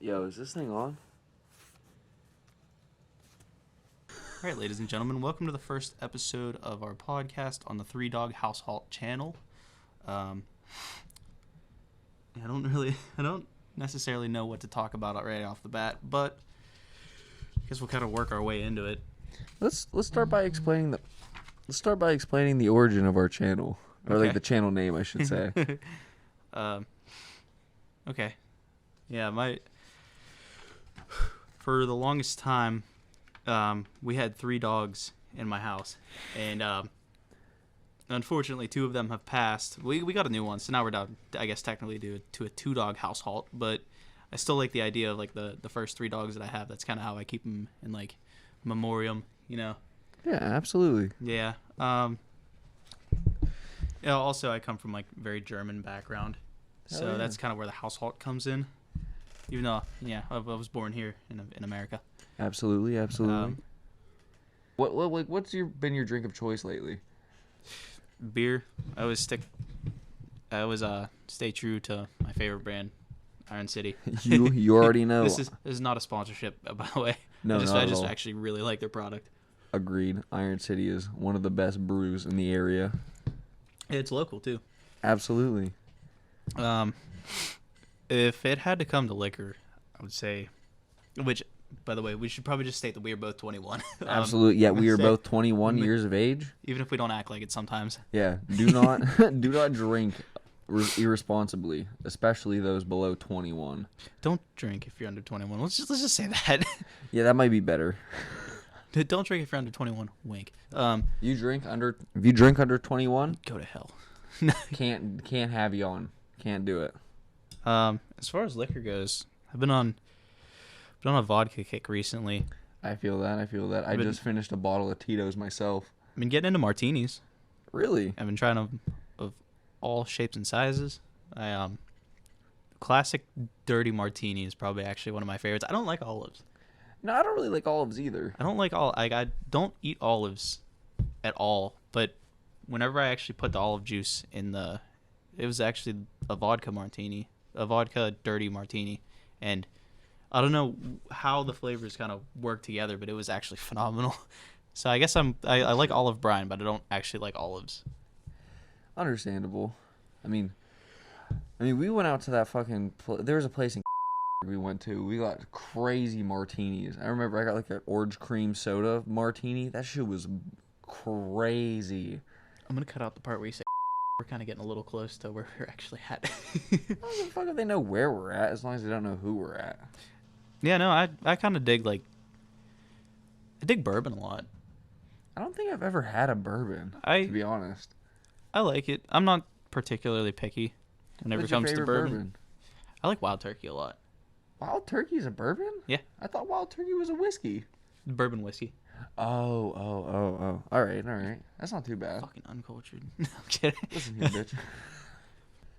Yo, is this thing on? All right, ladies and gentlemen, welcome to the first episode of our podcast on the Dawg Haushalt channel. I don't necessarily know what to talk about right off the bat, but I guess we'll kind of work our way into it. Let's start by explaining the origin of our channel, or Okay. like the channel name, I should say. Okay. Yeah, for the longest time, we had 3 dogs in my house, and unfortunately 2 of them have passed. We got a new one, so now we're down, I guess, technically to a 2-dog household, but I still like the idea of like the first 3 dogs that I have. That's kind of how I keep them in like memoriam, you know. Yeah, absolutely. Yeah. Also, I come from like very German background, so Hell yeah. that's kind of where the household comes in. Even though, yeah, I was born here in America. Absolutely. What's been your drink of choice lately? Beer. I always stay true to my favorite brand, Iron City. You already know. This is not a sponsorship, by the way. No, I not at just all. actually really like their product. Agreed. Iron City is one of the best brews in the area. It's local too. Absolutely. If it had to come to liquor, I would say, which, by the way, we should probably just state that we are both 21. Absolutely. Yeah, we are say- both 21 years of age. Even if we don't act like it sometimes. Yeah. Do not drink irresponsibly, especially those below 21. Don't drink if you're under 21. Let's just say that. Yeah, that might be better. Don't drink if you're under 21. Wink. If you drink under 21, Go to hell. can't have you on. Can't do it. As far as liquor goes, I've been on a vodka kick recently. I feel that. I But- just finished a bottle of Tito's myself. I've been getting into martinis. Really? I've been trying them of all shapes and sizes. Classic dirty martini is probably actually one of my favorites. I don't like olives. No, I don't really like olives either. I don't eat olives at all. But whenever I actually put the olive juice in it was actually a vodka martini, a vodka dirty martini, and I don't know how the flavors kind of work together, but it was actually phenomenal. So I guess I like olive brine, but I don't actually like olives. Understandable. I mean, we went out to that fucking. There was a place in we went to. We got crazy martinis. I remember I got like an orange cream soda martini. That shit was crazy. I'm gonna cut out the part where you say we're kind of getting a little close to where we're actually at. How the fuck if they know where we're at, as long as they don't know who we're at? Yeah, no, I kind of dig I dig bourbon a lot. I don't think I've ever had a bourbon, to be honest. I like it. I'm not particularly picky whenever What's it comes your to favorite bourbon. I like Wild Turkey a lot. Wild Turkey is a bourbon? Yeah. I thought Wild Turkey was a whiskey. Bourbon whiskey. Oh. All right. That's not too bad. Fucking uncultured. No, I'm kidding. Listen here, bitch.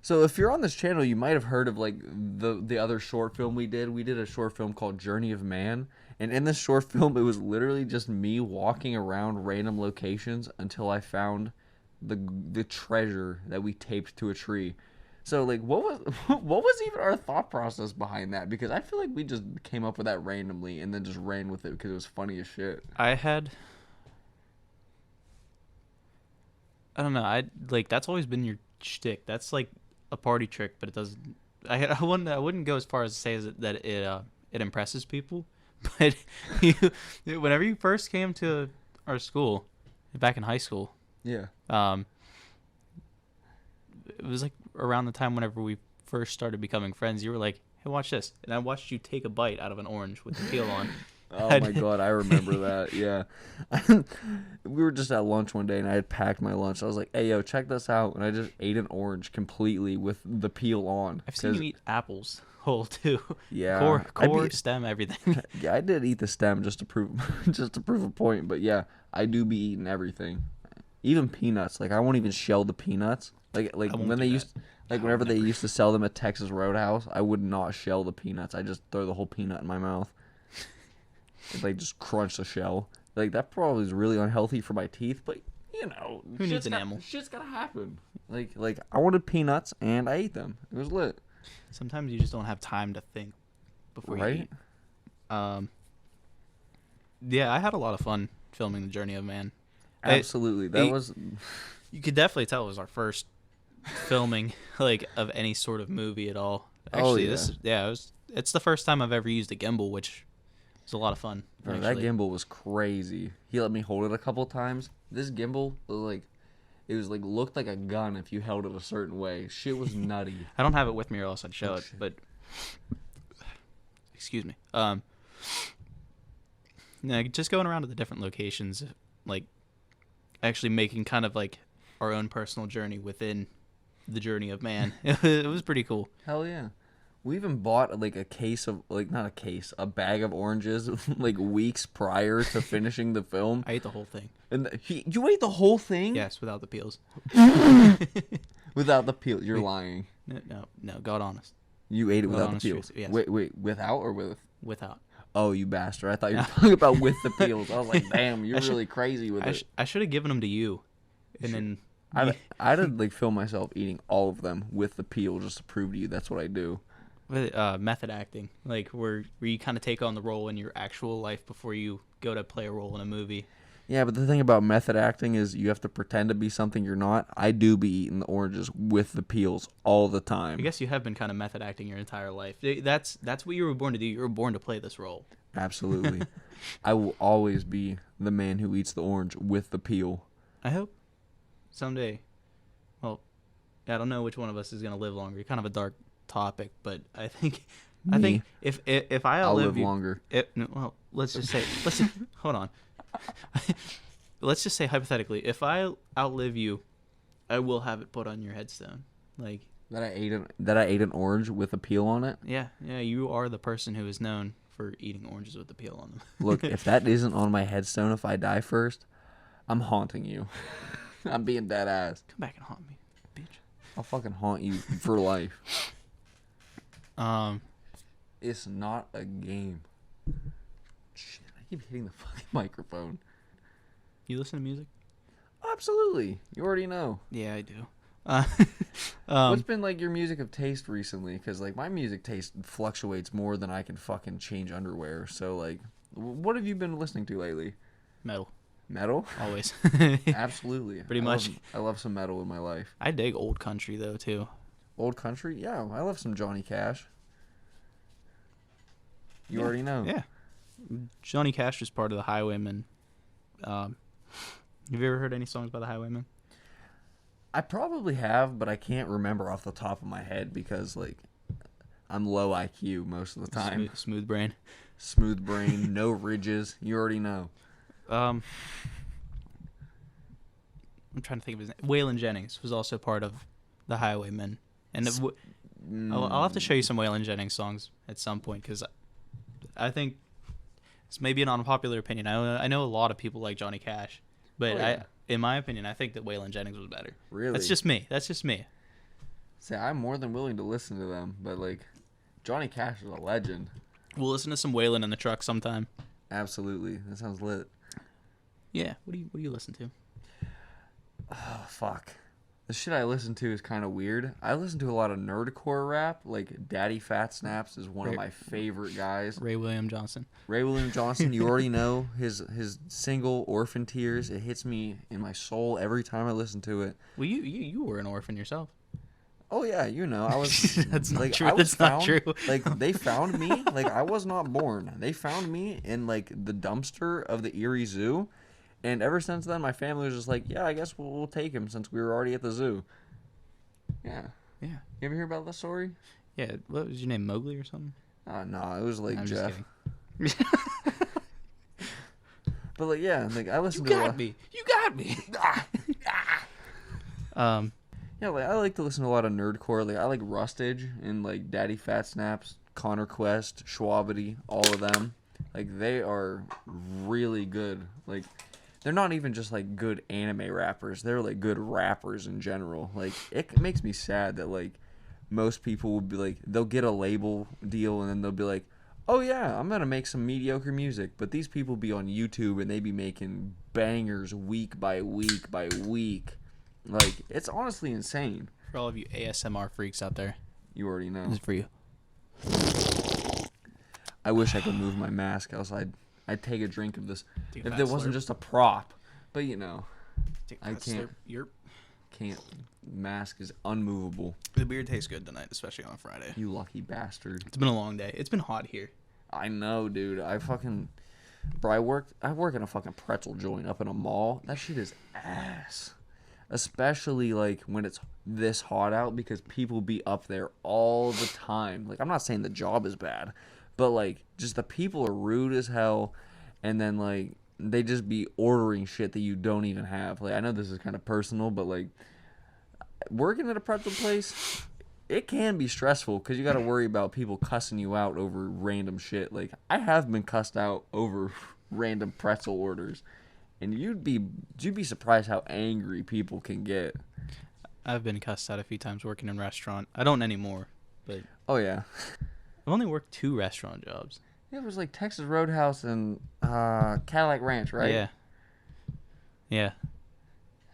So if you're on this channel, you might have heard of like the other short film we did. We did a short film called Journey of Man. And in this short film, it was literally just me walking around random locations until I found the treasure that we taped to a tree. So like what was even our thought process behind that? Because I feel like we just came up with that randomly and then just ran with it because it was funny as shit. I don't know. That's always been your shtick. That's like a party trick, but it doesn't. I wouldn't go as far as to say that it impresses people. But whenever you first came to our school, back in high school, Yeah. it was like around the time whenever we first started becoming friends. You were like, "Hey, watch this," and I watched you take a bite out of an orange with the peel on. Oh my god, I remember that. Yeah. We were just at lunch one day and I had packed my lunch. I was like, "Hey, yo, check this out." And I just ate an orange completely with the peel on. I've seen you eat apples whole too. Yeah. Core, stem, everything. Yeah, I did eat the stem just to prove a point, but yeah, I do be eating everything. Even peanuts. Like I won't even shell the peanuts. Like when they used whenever they used to sell them at Texas Roadhouse, I would not shell the peanuts. I just throw the whole peanut in my mouth. Like just crunch the shell. Like that probably is really unhealthy for my teeth, but you know, who needs enamel? Shit's gotta happen. Like I wanted peanuts and I ate them. It was lit. Sometimes you just don't have time to think. before you Right? eat. Yeah, I had a lot of fun filming the Journey of Man. Absolutely. That was You could definitely tell it was our first filming like of any sort of movie at all. Oh, Actually, yeah. it's the first time I've ever used a gimbal, which was a lot of fun. Bro, that Actually, gimbal was crazy. He let me hold it a couple times. This gimbal, like, it was like looked like a gun if you held it a certain way. Shit was nutty. I don't have it with me, or else I'd show Oh, it. shit. But excuse me. Just going around to the different locations, like actually making kind of like our own personal journey within the Journey of Man. It was pretty cool. Hell yeah. We even bought like a case of like not a case, a bag of oranges like weeks prior to finishing the film. I ate the whole thing. And you ate the whole thing? Yes, without the peels. Without the peel. You're lying. No, God honest. You ate it God without the honest peel. truth, yes. Wait, without or with? Without. Oh, you bastard. I thought you were talking about with the peels. I was like, damn, you're really crazy with it. I should have given them to you. And then I'd like film myself eating all of them with the peel just to prove to you that's what I do. method acting, like where you kind of take on the role in your actual life before you go to play a role in a movie. Yeah, but the thing about method acting is you have to pretend to be something you're not. I do be eating the oranges with the peels all the time. I guess you have been kind of method acting your entire life. That's what you were born to do. You were born to play this role. Absolutely. I will always be the man who eats the orange with the peel. I hope someday. Well, I don't know which one of us is gonna live longer. Kind of a dark topic, but I think Me. if I I'll outlive live you, longer. well, let's just say hold on. Let's just say hypothetically, if I outlive you, I will have it put on your headstone. Like That I ate an orange with a peel on it. yeah, you are the person who is known for eating oranges with the peel on them. Look, if that isn't on my headstone if I die first, I'm haunting you. I'm being dead ass. Come back and haunt me, bitch. I'll fucking haunt you for life. It's not a game. Shit, I keep hitting the fucking microphone. You listen to music? Absolutely. You already know. Yeah, I do. What's been like your music of taste recently? Because like my music taste fluctuates more than I can fucking change underwear. So like, what have you been listening to lately? Metal, Metal? always. Absolutely. Pretty much. I love some metal in my life. I dig old country though too. Old country? Yeah, I love some Johnny Cash. You Yeah. already know. Yeah, Johnny Cash was part of the Highwaymen. Have you ever heard any songs by the Highwaymen? I probably have, but I can't remember off the top of my head because like I'm low IQ most of the time. Smooth brain. Smooth brain, no ridges. You already know. I'm trying to think of his name. Waylon Jennings was also part of the Highwaymen, and I'll have to show you some Waylon Jennings songs at some point because I think it's maybe an unpopular opinion. I know a lot of people like Johnny Cash, but Oh, yeah. in my opinion, I think that Waylon Jennings was better. Really? That's just me. Say, I'm more than willing to listen to them, but like Johnny Cash is a legend. We'll listen to some Waylon in the truck sometime. Absolutely. That sounds lit. Yeah. What do you listen to? Oh, fuck. The shit I listen to is kind of weird. I listen to a lot of nerdcore rap. Like Daddy Fat Snaps is one of my favorite guys. Ray William Johnson. Ray William Johnson, you already know his single Orphan Tears. It hits me in my soul every time I listen to it. Well, you were an orphan yourself. Oh yeah, you know, I was That's not like true. I was That's not found, true. Like they found me, like I was not born. They found me in like the dumpster of the Erie Zoo. And ever since then, my family was just like, yeah, I guess we'll take him since we were already at the zoo. Yeah. Yeah. You ever hear about that story? Yeah. What was your name? Mowgli or something? No, it was like I'm Jeff. just kidding. But like, yeah, like I You listen to a got lot. me. You got me. Yeah, like I like to listen to a lot of nerdcore. Like I like Rustage and like Daddy Fat Snaps, Connor Quest, Schwabity, all of them. Like they are really good. Like they're not even just like good anime rappers. They're like good rappers in general. Like it makes me sad that like most people will be like they'll get a label deal and then they'll be like, "Oh yeah, I'm going to make some mediocre music." But these people be on YouTube and they be making bangers week by week by week. Like it's honestly insane. For all of you ASMR freaks out there, You already know. this is for you. I wish I could move my mask, else I'd take a drink of this Take a if fat it wasn't slurp. just a prop. But you know, Take a I fat can't. slurp. Yerp. Can't. Mask is unmovable. The beer tastes good tonight, especially on a Friday. You lucky bastard. It's been a long day. It's been hot here. I know, dude. Bro, I work in a fucking pretzel joint up in a mall. That shit is ass. Especially like when it's this hot out, because people be up there all the time. Like, I'm not saying the job is bad, but like just the people are rude as hell, and then like they just be ordering shit that you don't even have. Like, I know this is kind of personal, but like working at a pretzel place, it can be stressful because you got to worry about people cussing you out over random shit. Like, I have been cussed out over random pretzel orders, and you'd be surprised how angry people can get. I've been cussed out a few times working in a restaurant. I don't anymore, but Oh yeah, I've only worked 2 restaurant jobs. yeah. It was like Texas Roadhouse and Cadillac Ranch, right? Yeah. Yeah.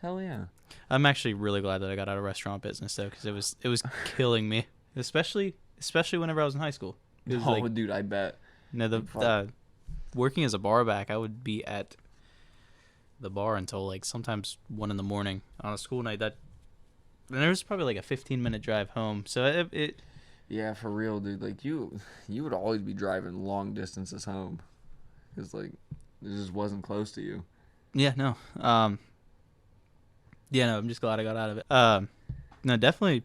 Hell yeah. I'm actually really glad that I got out of restaurant business though, because it was killing me, especially whenever I was in high school. It was Oh, like, dude, I bet. you know, the working as a bar back, I would be at the bar until like sometimes 1 a.m. on a school night. And there was probably like a 15-minute drive home. So it Yeah, for real, dude. Like, you would always be driving long distances home, because like it just wasn't close to you. yeah, no. Yeah, no, I'm just glad I got out of it. No, definitely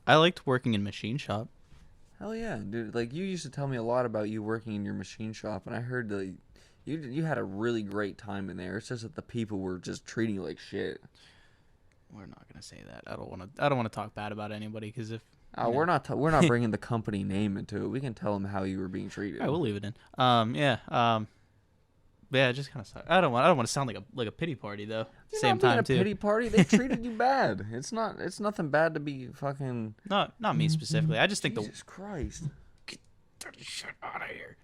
I liked working in machine shop. Hell yeah, dude. Like, you used to tell me a lot about you working in your machine shop, and I heard that you had a really great time in there. It's just that the people were just treating you like shit. We're not going to say that. I don't want to talk bad about anybody, cuz if We're not bringing the company name into it. We can tell them how you were being treated. all right, we'll leave it in. But yeah, it just kind of sucks. I don't want to sound like a pity party though. You're Same not being time a too. pity party. They treated you bad. It's nothing bad to be fucking. Not me specifically. I just think Jesus Christ. Get that shit out of here.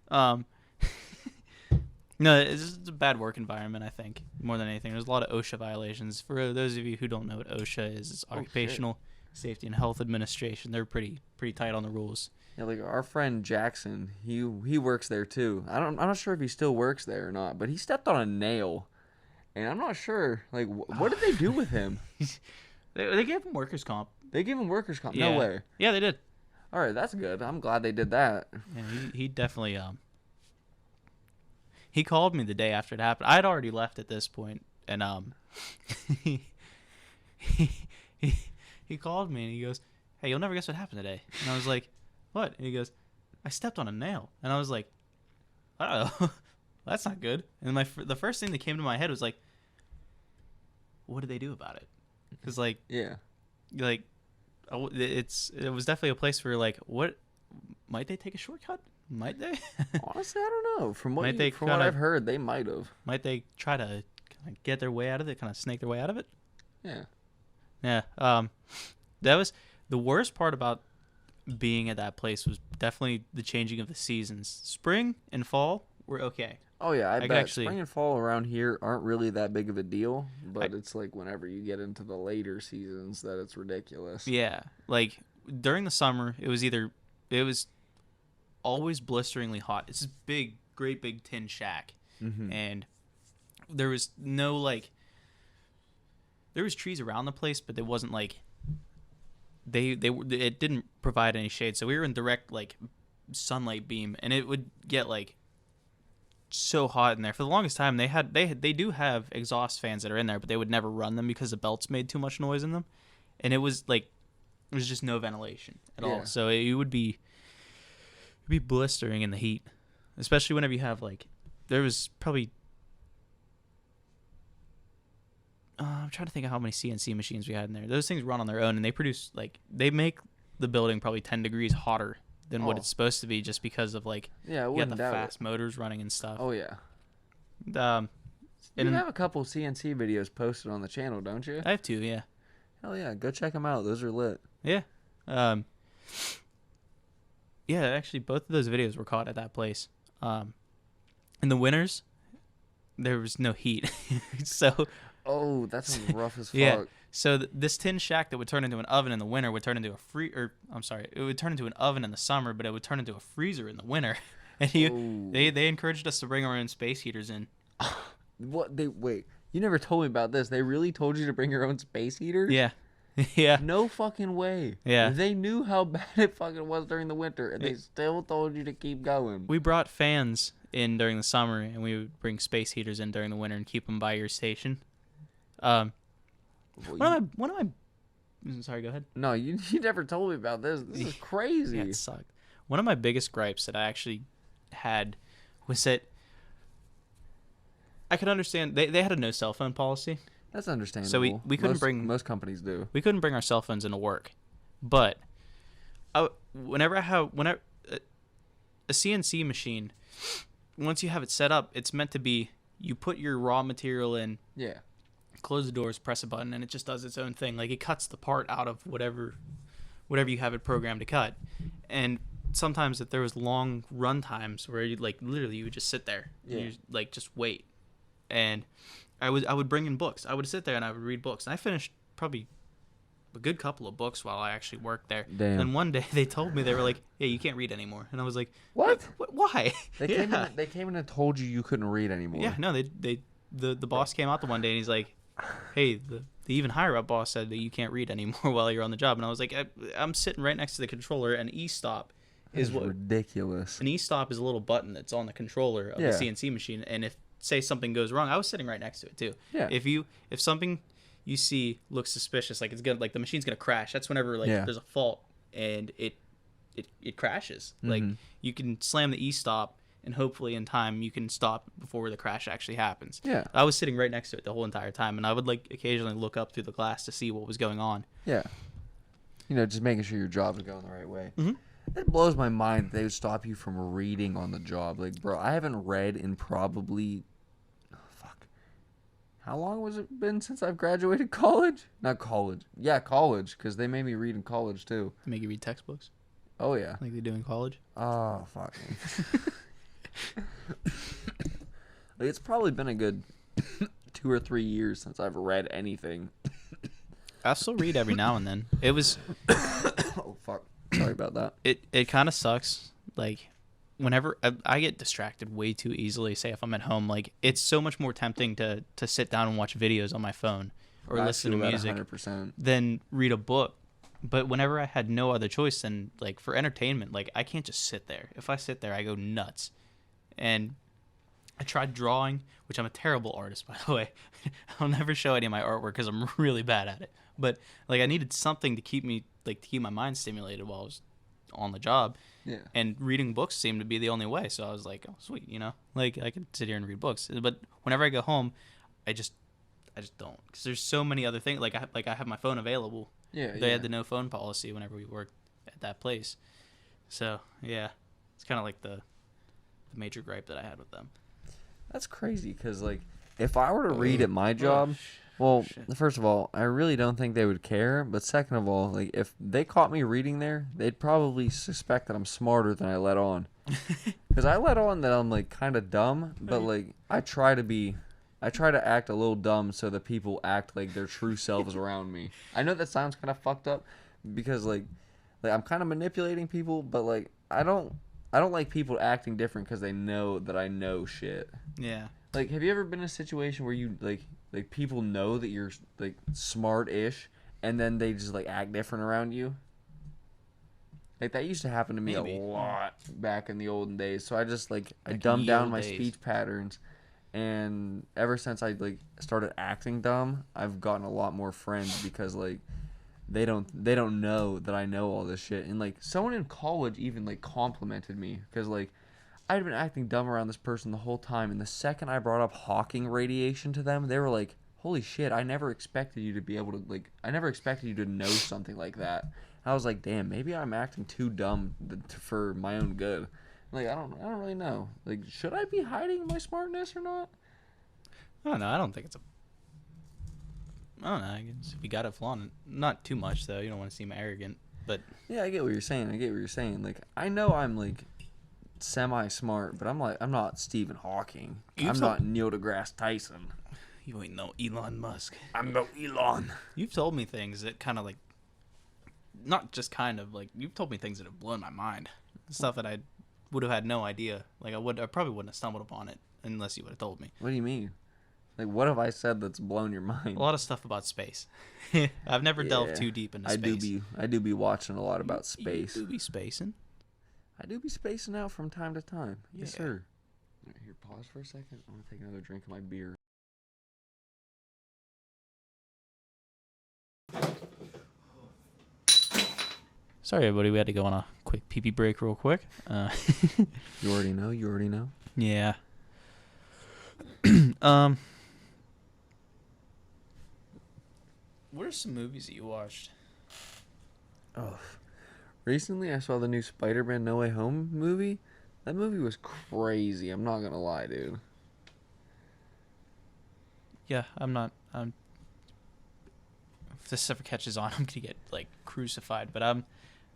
No, it's just a bad work environment, I think, more than anything. There's a lot of OSHA violations. For those of you who don't know what OSHA is, it's Occupational Safety and Health Administration. They're pretty tight on the rules. Yeah, like our friend Jackson, he works there too. I'm not sure if he still works there or not, but he stepped on a nail, and I'm not sure. Like, what did they do with him? They gave him workers' comp. They gave him workers' comp. Yeah. No way. Yeah, they did. All right, that's good. I'm glad they did that. Yeah, he definitely he called me the day after it happened. I'd already left at this point, and he called me and he goes, "Hey, you'll never guess what happened today." And I was like, "What?" And he goes, "I stepped on a nail." And I was like, "Oh, that's not good." And the first thing that came to my head was like, "What did they do about it?" Because like Yeah. it was definitely a place where like, what might they take a shortcut? Might they? Honestly, I don't know. From what Might I've heard, they might have. Might they try to kind of get their way out of it, kind of snake their way out of it? Yeah. Yeah. That was the worst part about being at that place was definitely the changing of the seasons. Spring and fall were okay. Oh yeah, I could bet actually- spring and fall around here aren't really that big of a deal, but it's like whenever you get into the later seasons that it's ridiculous. Yeah. Like during the summer, it was always blisteringly hot. It's this great big tin shack. Mm-hmm. And there was no like there was trees around the place, but it wasn't like it didn't provide any shade. So we were in direct like sunlight beam, and it would get like so hot in there. For the longest time, they do have exhaust fans that are in there, but they would never run them because the belts made too much noise in them, and it was just no ventilation at all. So it would be blistering in the heat, especially whenever you have like there was probably I'm trying to think of how many CNC machines we had in there. Those things run on their own, and they make the building probably 10 degrees hotter than what it's supposed to be, just because of like I you got wouldn't the doubt fast motors running and stuff. Oh yeah. And You have a couple CNC videos posted on the channel, don't you? I have 2, yeah. Hell yeah, go check them out. Those are lit. Yeah. Yeah, actually, both of those videos were caught at that place. In the winters, there was no heat. So, Oh, that sounds rough as fuck. yeah. So this tin shack that would turn into an oven in the winter would turn into it would turn into an oven in the summer, but it would turn into a freezer in the winter. And they encouraged us to bring our own space heaters in. What they wait? You never told me about this. They really told you to bring your own space heater? Yeah. Yeah. No fucking way. Yeah. They knew how bad it fucking was during the winter, and they still told you to keep going. We brought fans in during the summer, and we would bring space heaters in during the winter and keep them by your station. One of my. Sorry, go ahead. No, you never told me about this. This is crazy. Yeah, it sucked. One of my biggest gripes that I actually had was that I could understand they had a no cell phone policy. That's understandable. So we couldn't bring most companies do. We couldn't bring our cell phones into work, but whenever a CNC machine, once you have it set up, it's meant to be you put your raw material in. Yeah. Close the doors, press a button, and it just does its own thing. Like, it cuts the part out of whatever you have it programmed to cut. And sometimes if there was long run times where you literally you would just sit there, and you just wait. And I would bring in books. I would sit there and I would read books. And I finished probably a good couple of books while I actually worked there. Damn. And one day they told me, they were like, "Hey, you can't read anymore." And I was like, "What? Why?" They came in and told you couldn't read anymore. Yeah, no, the boss came out the one day and he's like, "Hey, the even higher up boss said that you can't read anymore while you're on the job." And I was like, I'm sitting right next to the controller, and e-stop is what ridiculous. An e-stop is a little button that's on the controller of the CNC machine, and if say something goes wrong, I was sitting right next to it too. Yeah. If something you see looks suspicious, like it's gonna the machine's gonna crash, that's whenever there's a fault and it crashes. Mm-hmm. Like, you can slam the e-stop, and hopefully in time you can stop before the crash actually happens. Yeah. I was sitting right next to it the whole entire time, and I would occasionally look up through the glass to see what was going on. Yeah. Just making sure your job is going the right way. Mm-hmm. It blows my mind that they would stop you from reading on the job. Like, bro, I haven't read in probably, how long was it been since I've graduated college? Not college. Yeah, college, because they made me read in college too. They make you read textbooks Oh yeah. like they do in college. Oh fuck. It's probably been a good 2 or 3 years since I've read anything. I still read every now and then. It was Oh fuck. Sorry about that. it kind of sucks. Like, whenever I get distracted way too easily, say if I'm at home, like, it's so much more tempting to sit down and watch videos on my phone or listen to music 100%. than read a book. But whenever I had no other choice than, like, for entertainment, like, I can't just sit there. If I sit there, I go nuts. And I tried drawing, which I'm a terrible artist, by the way. I'll never show any of my artwork because I'm really bad at it. But, like, I needed something to keep me, to keep my mind stimulated while I was on the job. Yeah. And reading books seemed to be the only way. So I was like, oh, sweet, like, I could sit here and read books. But whenever I go home, I just don't, because there's so many other things. Like I have my phone available. Yeah. They had the no phone policy whenever we worked at that place. So yeah, it's kind of like the major gripe that I had with them. That's crazy, because, like, if I were to read at my job, well, first of all, I really don't think they would care. But second of all, like, if they caught me reading there, they'd probably suspect that I'm smarter than I let on. Because I let on that I'm, like, kind of dumb, but, like, I try to act a little dumb so that people act like their true selves around me. I know that sounds kind of fucked up, because, like I'm kind of manipulating people, but, like, I don't like people acting different because they know that I know shit. Yeah. Like, have you ever been in a situation where you, like people know that you're, like, smart-ish, and then they just, like, act different around you? Like, that used to happen to me Maybe. a lot back in the olden days. So I just, like I Back in dumbed the down old my days. speech patterns. And ever since I, like, started acting dumb, I've gotten a lot more friends because, like, they don't know that I know all this shit. And, like, someone in college even, like, complimented me because, like, I'd been acting dumb around this person the whole time, and the second I brought up Hawking radiation to them, they were like, holy shit, I never expected you to be able to, like, I never expected you to know something like that. I was like, damn, maybe I'm acting too dumb for my own good. Like, I don't really know. Like, should I be hiding my smartness or not? I don't know. I don't think it's I don't know. I guess if you got it flaunted, not too much though. You don't want to seem arrogant, but Yeah, I get what you're saying. Like, I know I'm, like, semi-smart, but I'm not Stephen Hawking. I'm not Neil deGrasse Tyson. you ain't no Elon Musk. I'm no Elon. You've told me things that kind of, like, not just kind of, like, you've told me things that have blown my mind. Stuff that I would have had no idea. Like I probably wouldn't have stumbled upon it unless you would have told me. What do you mean? Like, what have I said that's blown your mind? A lot of stuff about space. I've never delved too deep into space. I do be watching a lot about space. You do be spacing. I do be spacing out from time to time. Yes, Yeah. sir. All right, here, pause for a second. I'm gonna take another drink of my beer. Sorry, everybody. We had to go on a quick pee-pee break real quick. You already know. You already know. Yeah. What are some movies that you watched? Oh, recently I saw the new Spider-Man No Way Home movie. That movie was crazy. I'm not gonna lie, dude. Yeah, I'm if this ever catches on, I'm gonna get like crucified. But I've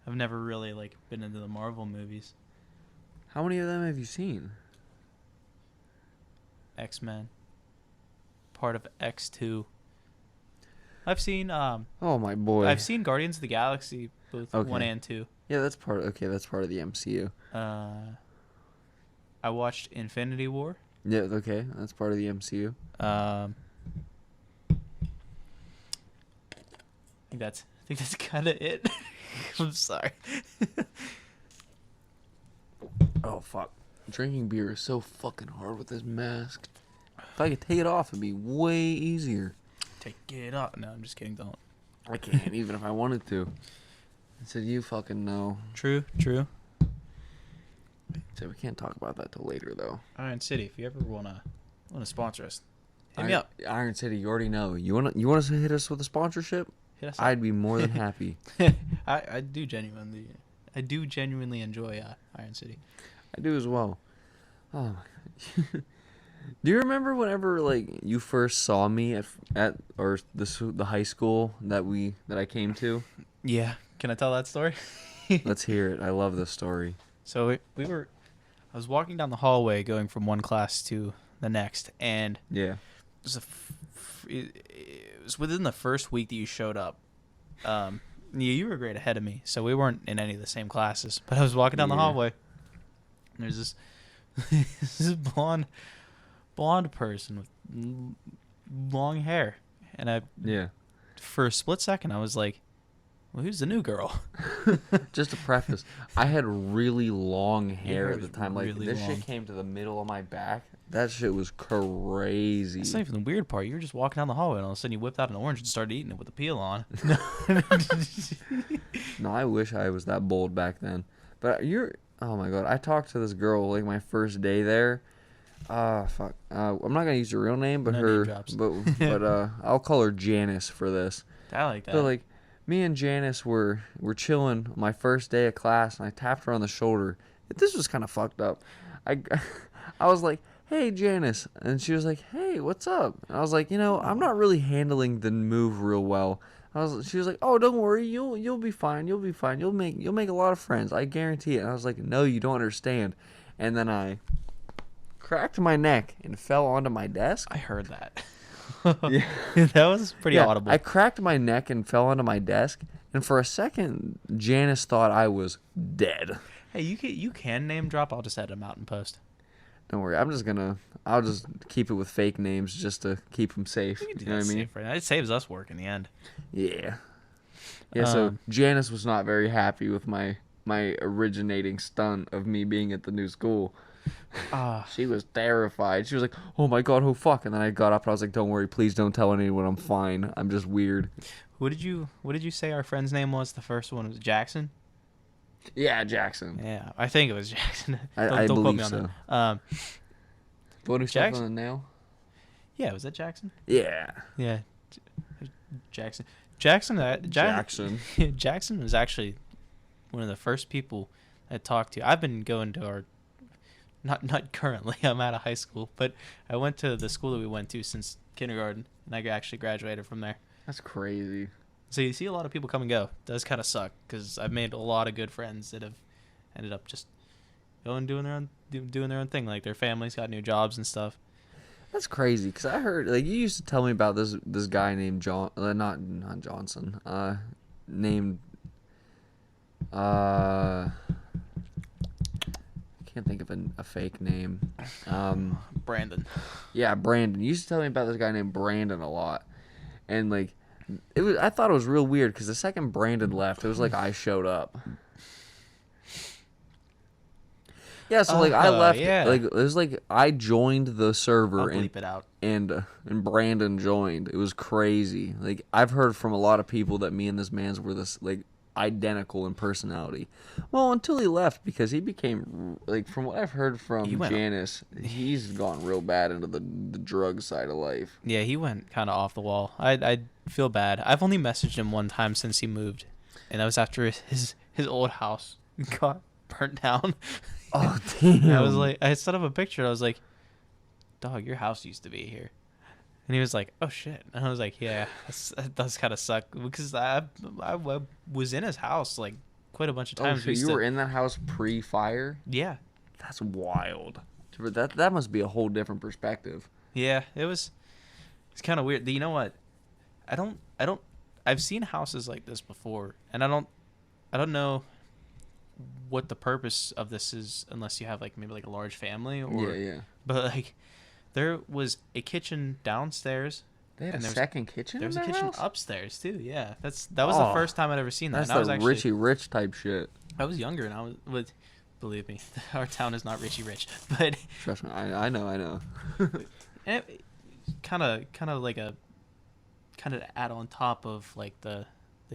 never really like been into the Marvel movies. How many of them have you seen? X-Men, part of X2. I've seen Oh my boy. I've seen Guardians of the Galaxy, both Okay. 1 and 2. Yeah, that's part. Okay, that's part of the MCU. I watched Infinity War. Yeah, okay, that's part of the MCU. I think that's kind of it. I'm sorry. Oh fuck. Drinking beer is so fucking hard with this mask. If I could take it off, it'd be way easier. Take it off. No, I'm just kidding. Don't. I can't, even if I wanted to. I said, you fucking know. True. So we can't talk about that till later, though. Iron City. If you ever wanna sponsor us, hit me up. Iron City, you already know. You wanna hit us with a sponsorship? Hit us up. I'd be more than happy. I do genuinely enjoy Iron City. I do as well. Oh my god. Do you remember whenever like you first saw me at the high school that I came to? Yeah. Can I tell that story? Let's hear it. I love this story. So I was walking down the hallway going from one class to the next, and Yeah. it was within the first week that you showed up. Yeah, you were a grade ahead of me, so we weren't in any of the same classes. But I was walking down the hallway, and there's this blonde person with long hair, and for a split second I was like, well, who's the new girl? Just to preface, I had really long hair at the time. Like, really this long. shit came to the middle of my back. That shit was crazy. That's not even the weird part. You were just walking down the hallway, and all of a sudden you whipped out an orange and started eating it with the peel on. No, I wish I was that bold back then. But oh my god, I talked to this girl like my first day there. Fuck. I'm not gonna use her real name, but No name drops. but I'll call her Janice for this. I like that. But like, me and Janice were chilling my first day of class, and I tapped her on the shoulder. This was kind of fucked up. I was like, "Hey, Janice," and she was like, "Hey, what's up?" And I was like, I'm not really handling the move real well. She was like, "Oh, don't worry, you'll be fine. You'll be fine. You'll make a lot of friends. I guarantee it." And I was like, "No, you don't understand." And then I cracked my neck and fell onto my desk. I heard that. Yeah. That was pretty audible. I cracked my neck and fell onto my desk, and for a second, Janice thought I was dead. Hey, you can name drop. I'll just edit them out and post. Don't worry, I'll just keep it with fake names just to keep them safe. We can do You know that what I mean? safe right now. It saves us work in the end. Yeah. Yeah. So Janice was not very happy with my originating stunt of me being at the new school. She was terrified. She was like, "Oh my god, oh fuck!" And then I got up and I was like, "Don't worry, please don't tell anyone. I'm fine. I'm just weird." What did you say our friend's name was? The first one was Jackson. Yeah, Jackson. Yeah, I think it was Jackson. I don't quote me believe on so. that. The one who stepped Jackson? on the nail. Yeah, was that Jackson? Yeah. Yeah, Jackson. Jackson. Jackson was actually one of the first people I talked to. I've been going to our not currently. I'm out of high school, but I went to the school that we went to since kindergarten, and I actually graduated from there. That's crazy. So you see a lot of people come and go. It does kind of suck because I've made a lot of good friends that have ended up just going doing their own thing. Like their families got new jobs and stuff. That's crazy because I heard like you used to tell me about this guy named John, not Johnson, named I can't think of a fake name. Brandon. Yeah, Brandon. You used to tell me about this guy named Brandon a lot, and like, I thought it was real weird because the second Brandon left, it was like I showed up. Yeah, so like I left, yeah. like it was like I joined the server I'll and bleep it out. and Brandon joined. It was crazy. Like I've heard from a lot of people that me and this man's were this like identical in personality. Well, until he left because he became like from what I've heard from Janice, he's gone real bad into the drug side of life. Yeah, he went kind of off the wall. I feel bad. I've only messaged him one time since he moved, and that was after his old house got burnt down. Oh damn! I was like, I set up a picture. I was like, "Dog, your house used to be here," and he was like, "Oh shit!" And I was like, "Yeah, that does kind of suck because I was in his house like quite a bunch of times." Oh, so you were in that house pre-fire? Yeah, that's wild. That must be a whole different perspective. Yeah, it's kind of weird. You know what? I've seen houses like this before, and I don't know what the purpose of this is unless you have like maybe like a large family or yeah. But like there was a kitchen downstairs. They had a second kitchen. There was a kitchen upstairs too. Yeah, that was the first time I'd ever seen that. That's and I was Richie Rich type shit. I was younger and believe me, our town is not Richie Rich, but trust me, I know. And it kind of like a kind of add on top of like the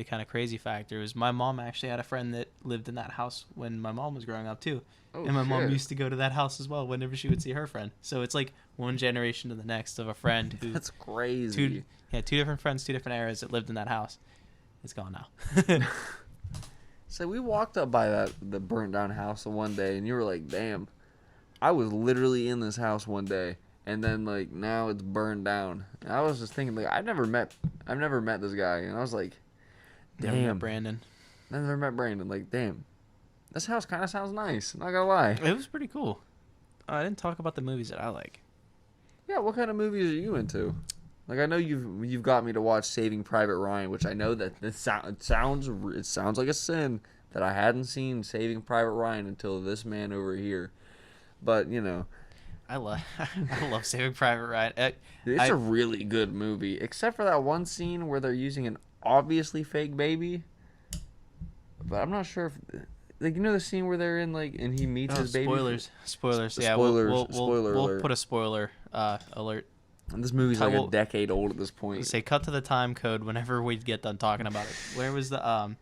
kind of crazy factor is my mom actually had a friend that lived in that house when my mom was growing up too. Oh, and my mom used to go to that house as well whenever she would see her friend. So it's like one generation to the next of a friend who that's crazy. Two different friends, 2 different eras that lived in that house. It's gone now. So we walked up by the burnt down house one day and you were like, damn, I was literally in this house one day. And then like now it's burned down. And I was just thinking like I've never met this guy, and I was like, damn, never met Brandon. I never met Brandon. Like damn, this house kind of sounds nice. Not gonna lie, it was pretty cool. I didn't talk about the movies that I like. Yeah, what kind of movies are you into? Like I know you've got me to watch Saving Private Ryan, which I know that it sounds like a sin that I hadn't seen Saving Private Ryan until this man over here, but you know. I love Saving Private Ryan. It's a really good movie, except for that one scene where they're using an obviously fake baby. But I'm not sure if, like, you know the scene where they're in like and he meets his baby. Spoilers. Yeah, spoiler we'll alert. Put a spoiler alert. And this movie's like a decade old at this point. Say cut to the time code whenever we get done talking about it. Where was the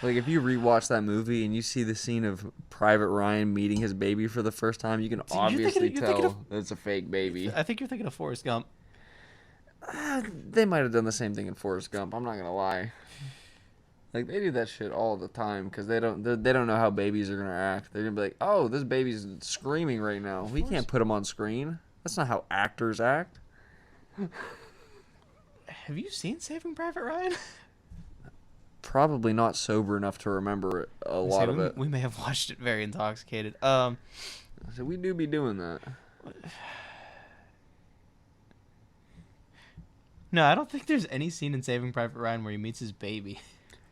Like, if you rewatch that movie and you see the scene of Private Ryan meeting his baby for the first time, you can obviously tell that it's a fake baby. I think you're thinking of Forrest Gump. They might have done the same thing in Forrest Gump. I'm not gonna lie. Like, they do that shit all the time because they don't know how babies are gonna act. They're gonna be like, "Oh, this baby's screaming right now. We can't put him on screen. That's not how actors act." Have you seen Saving Private Ryan? Probably not sober enough to remember a lot of it. We may have watched it very intoxicated. So we do be doing that. No, I don't think there's any scene in Saving Private Ryan where he meets his baby.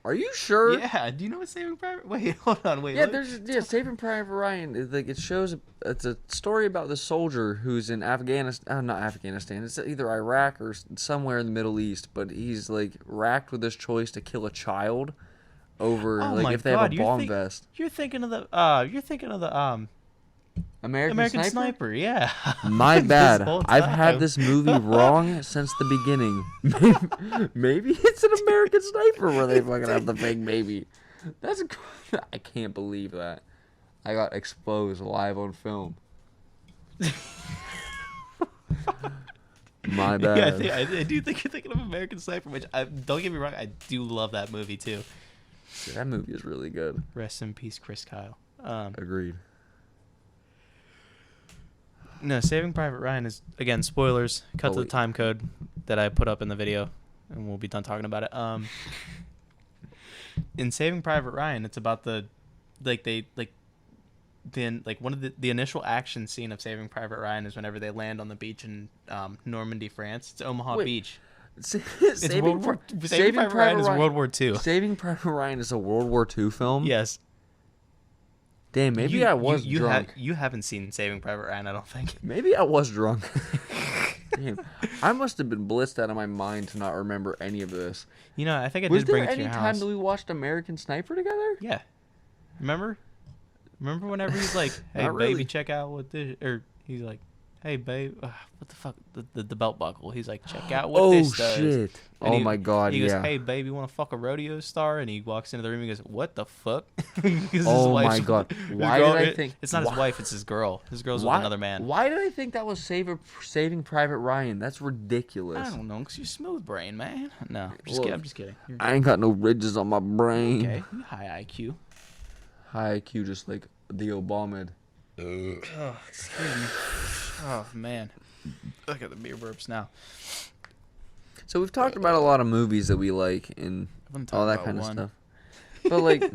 Are you sure? Yeah. Do you know what Saving Private? Wait, hold on. Wait. Yeah, Saving Private Ryan. Like it shows. It's a story about this soldier who's in Afghanistan. Not Afghanistan. It's either Iraq or somewhere in the Middle East. But he's like racked with this choice to kill a child over if they have a bomb vest. You're thinking of the. American Sniper. Yeah. My bad. I've had this movie wrong since the beginning. Maybe it's an American Sniper where they fucking have the fake baby. I can't believe that. I got exposed live on film. My bad. Yeah, I do think you're thinking of American Sniper, which don't get me wrong, I do love that movie too. Yeah, that movie is really good. Rest in peace, Chris Kyle. Agreed. No, Saving Private Ryan is, again, spoilers. Cut to the time code that I put up in the video, and we'll be done talking about it. In Saving Private Ryan, it's about one of the initial action scene of Saving Private Ryan is whenever they land on the beach in Normandy, France. It's Omaha Beach. Saving Private Ryan is World War II. Saving Private Ryan is a World War II film? Yes. Damn, maybe I was drunk. You haven't seen Saving Private Ryan, I don't think. Maybe I was drunk. Damn, I must have been blitzed out of my mind to not remember any of this. You know, I think I Was did bring there it to any your time house. that we watched American Sniper together? Yeah. Remember whenever he's like, "Hey, Not baby, really. check out what this," or he's like, "Hey, babe, what the fuck, the belt buckle." He's like, "Check out what this does." Shit! And Oh he- my god! He goes, Yeah. "Hey, babe, you want to fuck a rodeo star?" And he walks into the room and he goes, "What the fuck?" Because Oh my God. Why did I think- it's not his why- wife? It's his girl. His girl's with another man. Why did I think that was Saving Private Ryan? That's ridiculous. I don't know, because you're smooth brain, man. No, I'm just kidding. You're I ain't got no ridges on my brain. okay. You high IQ. High IQ, just like the Obama. Oh, excuse me. Oh man, look at the beer burps now. So we've talked about a lot of movies that we like and I've been talking all that about kind of one. stuff. But like,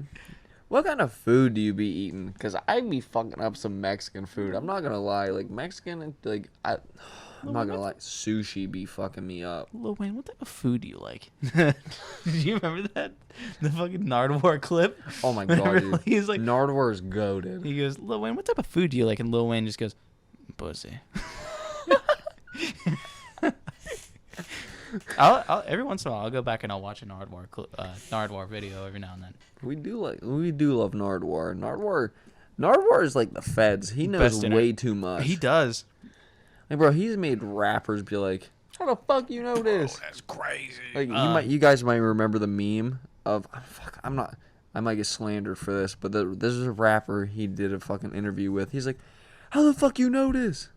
what kind of food do you be eating? Because I'd be fucking up some Mexican food. I'm not gonna lie. Like Mexican, like I'm not gonna lie. Sushi be fucking me up. Lil Wayne, what type of food do you like? Did you remember that? The fucking Nardwuar clip? Oh my god, Remember, dude. he's like, Nardwuar is goated. he goes, Lil Wayne, what type of food do you like? And Lil Wayne just goes, pussy. I'll every once in a while I'll go back and I'll watch a Nardwuar video every now and then. We do love Nardwuar. Nardwuar is like the feds. He knows Best way too much. He does. Like, bro, he's made rappers be like, "How the fuck you know this?" That's crazy. Like you guys might remember the meme of I might get slandered for this, but this is a rapper he did a fucking interview with. He's like, "How the fuck you know this?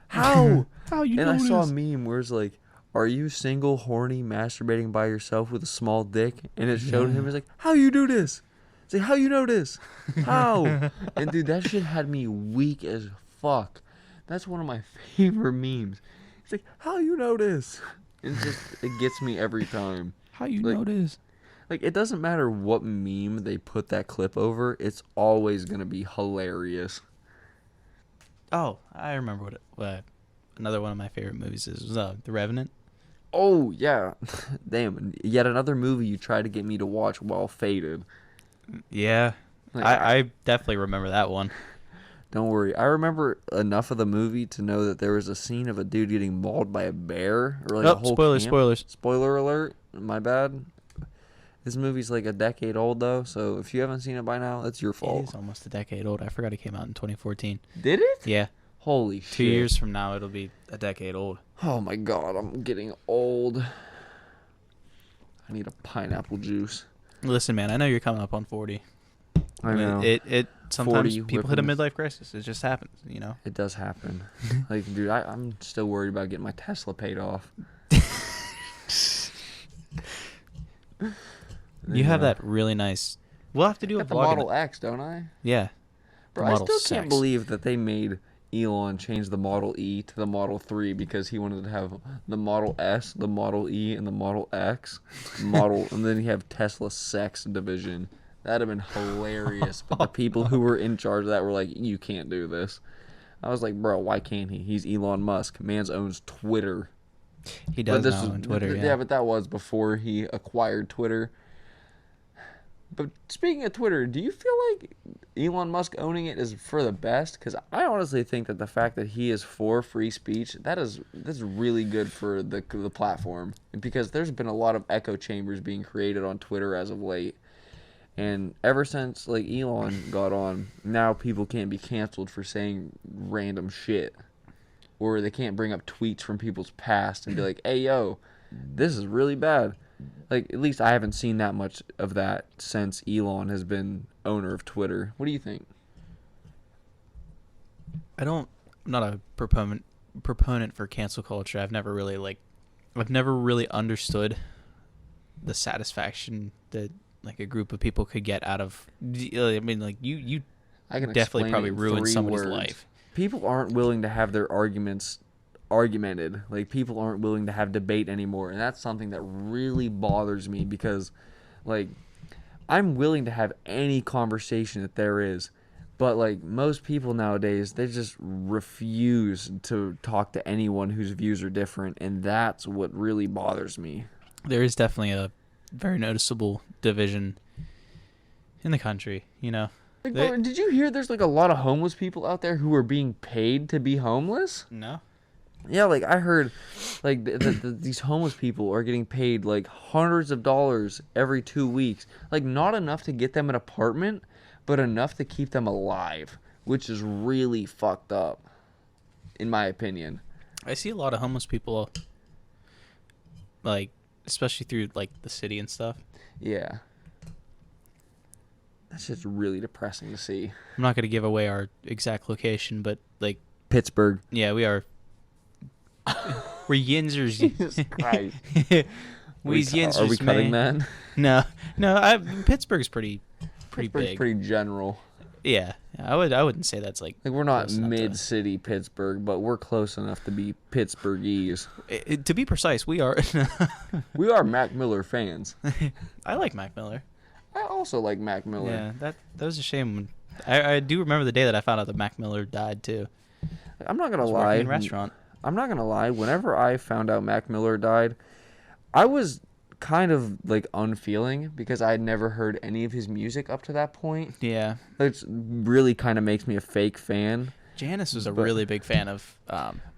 How?" How you And know I saw a this? meme where it's like, "Are you single, horny, masturbating by yourself with a small dick?" And it showed him. It's like, "How you do this?" It's like, "How you know this? How?" And dude, that shit had me weak as fuck. That's one of my favorite memes. It's like, "How you know this?" It gets me every time. How you Like- know this? Like, it doesn't matter what meme they put that clip over, it's always gonna be hilarious. Oh, I remember what another one of my favorite movies is. The Revenant. Oh yeah, damn! Yet another movie you tried to get me to watch while faded. Yeah. Like, I definitely remember that one. Don't worry, I remember enough of the movie to know that there was a scene of a dude getting mauled by a bear or like a whole camp. Spoilers. Spoiler alert! My bad. This movie's like a decade old though, so if you haven't seen it by now, that's your It fault. is almost a decade old. I forgot it came out in 2014. Did it? Yeah. Holy shit! 2 years from now, it'll be a decade old. Oh my god, I'm getting old. I need a pineapple juice. Listen, man, I know you're coming up on 40. I know. It sometimes 40, people hit a whipping- midlife crisis. It just happens, you know. It does happen. Like, dude, I'm still worried about getting my Tesla paid off. You have that really nice. We'll have to do I a got the vlog. Model X, don't I? Yeah. Bro, The I Model still can't 6. believe that they made Elon change the Model E to the Model 3 because he wanted to have the Model S, the Model E, and the Model X. And then you have Tesla Sex Division. That'd have been hilarious. But the people who were in charge of that were like, "You can't do this." I was like, bro, why can't he? He's Elon Musk. Man's owns Twitter. He does this now was on Twitter. Yeah, but that was before he acquired Twitter. But speaking of Twitter, do you feel like Elon Musk owning it is for the best? Because I honestly think that the fact that he is for free speech, that's really good for the platform. Because there's been a lot of echo chambers being created on Twitter as of late. And ever since like Elon got on, now people can't be canceled for saying random shit. Or they can't bring up tweets from people's past and be like, "Hey, yo, this is really bad." Like, at least I haven't seen that much of that since Elon has been owner of Twitter. What do you think? I'm not a proponent for cancel culture. I've never really understood the satisfaction that like a group of people could get out of. I mean, like you I can definitely explain probably it in ruined 3 somebody's words. life. People aren't willing to have their arguments argumented. Like, people aren't willing to have debate anymore. And that's something that really bothers me because, like, I'm willing to have any conversation that there is. But, like, most people nowadays, they just refuse to talk to anyone whose views are different. And that's what really bothers me. There is definitely a very noticeable division in the country, you know. Like, bro, did you hear there's like a lot of homeless people out there who are being paid to be homeless? No. Yeah, like I heard, like these homeless people are getting paid like hundreds of dollars every 2 weeks. Like not enough to get them an apartment, but enough to keep them alive, which is really fucked up, in my opinion. I see a lot of homeless people, like especially through like the city and stuff. Yeah. That's just really depressing to see. I'm not gonna give away our exact location, but like Pittsburgh. yeah, we are. We're Yinzers. Jesus Christ. We Yinzers, are we cutting that? No. Pittsburgh's pretty Pittsburgh's big. pretty general. Yeah, I wouldn't say that's like Like we're not close enough to- mid-city Pittsburgh, but we're close enough to be Pittsburghese. To be precise, we are. We are Mac Miller fans. I like Mac Miller. I also like Mac Miller. Yeah, that was a shame. When, I do remember the day that I found out that Mac Miller died too. I'm not gonna I was lie. working in a restaurant. I'm not gonna lie. Whenever I found out Mac Miller died, I was kind of like unfeeling because I had never heard any of his music up to that point. Yeah, It really kind of makes me a fake fan. Janice was a really big fan of.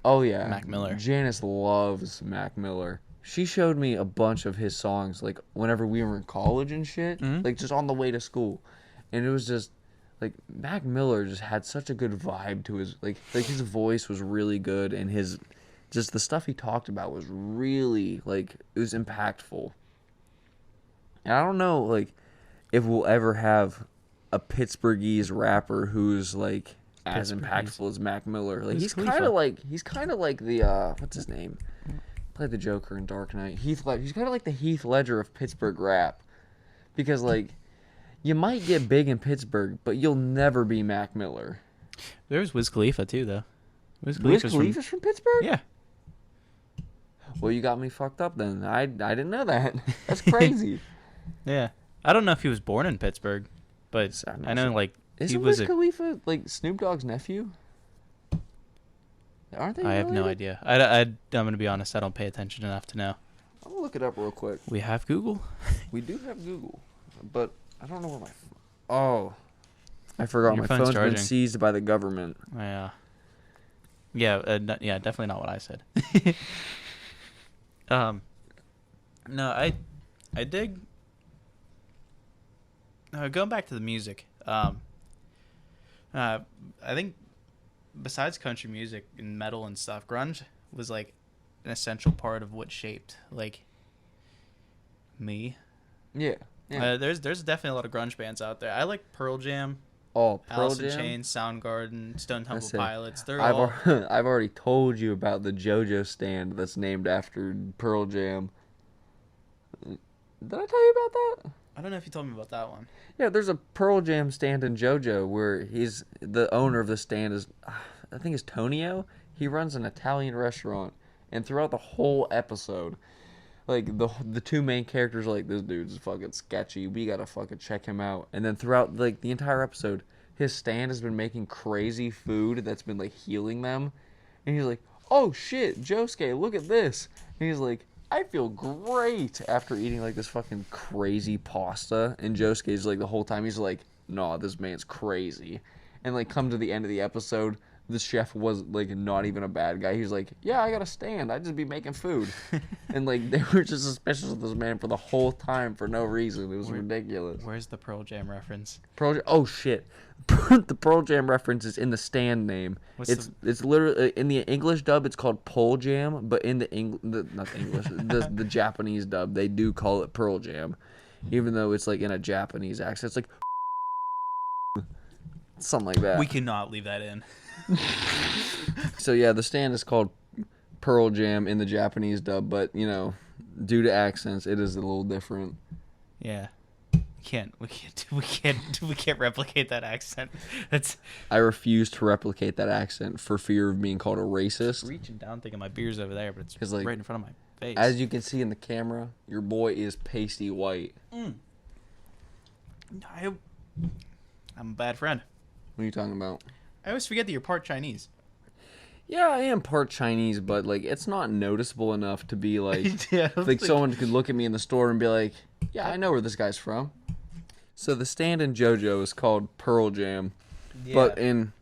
Oh yeah, Mac Miller. Janice loves Mac Miller. She showed me a bunch of his songs, like whenever we were in college and shit, like just on the way to school, and it was just like Mac Miller just had such a good vibe to his like his voice was really good, and his just the stuff he talked about was really like it was impactful. And I don't know like if we'll ever have a Pittsburghese rapper who's like as impactful as Mac Miller. Like he's kind of like the what's his name? Played the Joker in Dark Knight. He's kind of like the Heath Ledger of Pittsburgh rap, because like you might get big in Pittsburgh, but you'll never be Mac Miller. There's Wiz Khalifa too, though. Wiz Khalifa's from Pittsburgh? Yeah. Well, you got me fucked up then. I didn't know that. That's crazy. Yeah. I don't know if he was born in Pittsburgh, but I know like Isn't he was Wiz Khalifa like Snoop Dogg's nephew? Aren't they? I have no related? idea. I'm gonna be honest. I don't pay attention enough to know. I'm gonna look it up real quick. We have Google. We do have Google, but I don't know where my. I forgot Your my phone's phone's charging. been seized by the government. Yeah. Yeah. Yeah. Definitely not what I said. No, I dig. Going back to the music. I think besides country music and metal and stuff, grunge was like an essential part of what shaped like me. Yeah. Yeah. There's definitely a lot of grunge bands out there. I like Pearl Jam, Pearl Alice in Jam. Chains, Soundgarden, Stone Temple Listen, Pilots. They're I've all. I've already told you about the JoJo stand that's named after Pearl Jam. Did I tell you about that? I don't know if you told me about that one. Yeah, there's a Pearl Jam stand in JoJo where he's the owner of the stand is, I think it's Tonio. He runs an Italian restaurant, and throughout the whole episode, like the two main characters are like, this dude's fucking sketchy. We gotta fucking check him out. And then throughout like the entire episode, his stand has been making crazy food that's been like healing them, and he's like, oh shit, Josuke, look at this. And he's like, I feel great after eating like this fucking crazy pasta. And Josuke's like the whole time he's like, nah, this man's crazy. And like come to the end of the episode, the chef was like not even a bad guy. He was like, yeah, I got a stand. I'd just be making food. And like they were just suspicious of this man for the whole time for no reason. It was ridiculous. Where's the Pearl Jam reference? Oh shit. The Pearl Jam reference is in the stand name. It's literally in the English dub it's called Pole Jam, but in the Japanese dub they do call it Pearl Jam, even though it's like in a Japanese accent. It's like something like that. We cannot leave that in. So yeah, the stand is called Pearl Jam in the Japanese dub, but you know, due to accents, it is a little different. Yeah. We can't replicate that accent. I refuse to replicate that accent for fear of being called a racist. Reaching down thinking my beer's over there, but it's like, right in front of my face. As you can see in the camera, your boy is pasty white. I'm a bad friend. What are you talking about? I always forget that you're part Chinese. Yeah, I am part Chinese, but like it's not noticeable enough to be like Yeah, like someone could look at me in the store and be like, "Yeah, I know where this guy's from." So the stand in JoJo is called Pearl Jam, Yeah. but in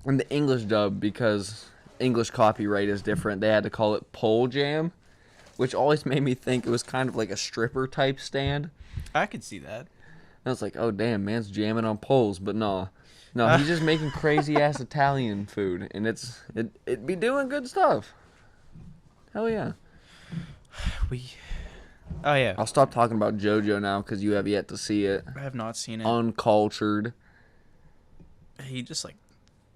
the English dub, because English copyright is different, they had to call it Pole Jam, which always made me think it was kind of like a stripper type stand. I could see that. And I was like, oh damn, man's jamming on poles, but no, he's just making crazy ass Italian food, and it be doing good stuff. Hell yeah. Oh yeah. I'll stop talking about JoJo now because you have yet to see it. I have not seen it. Uncultured. He just like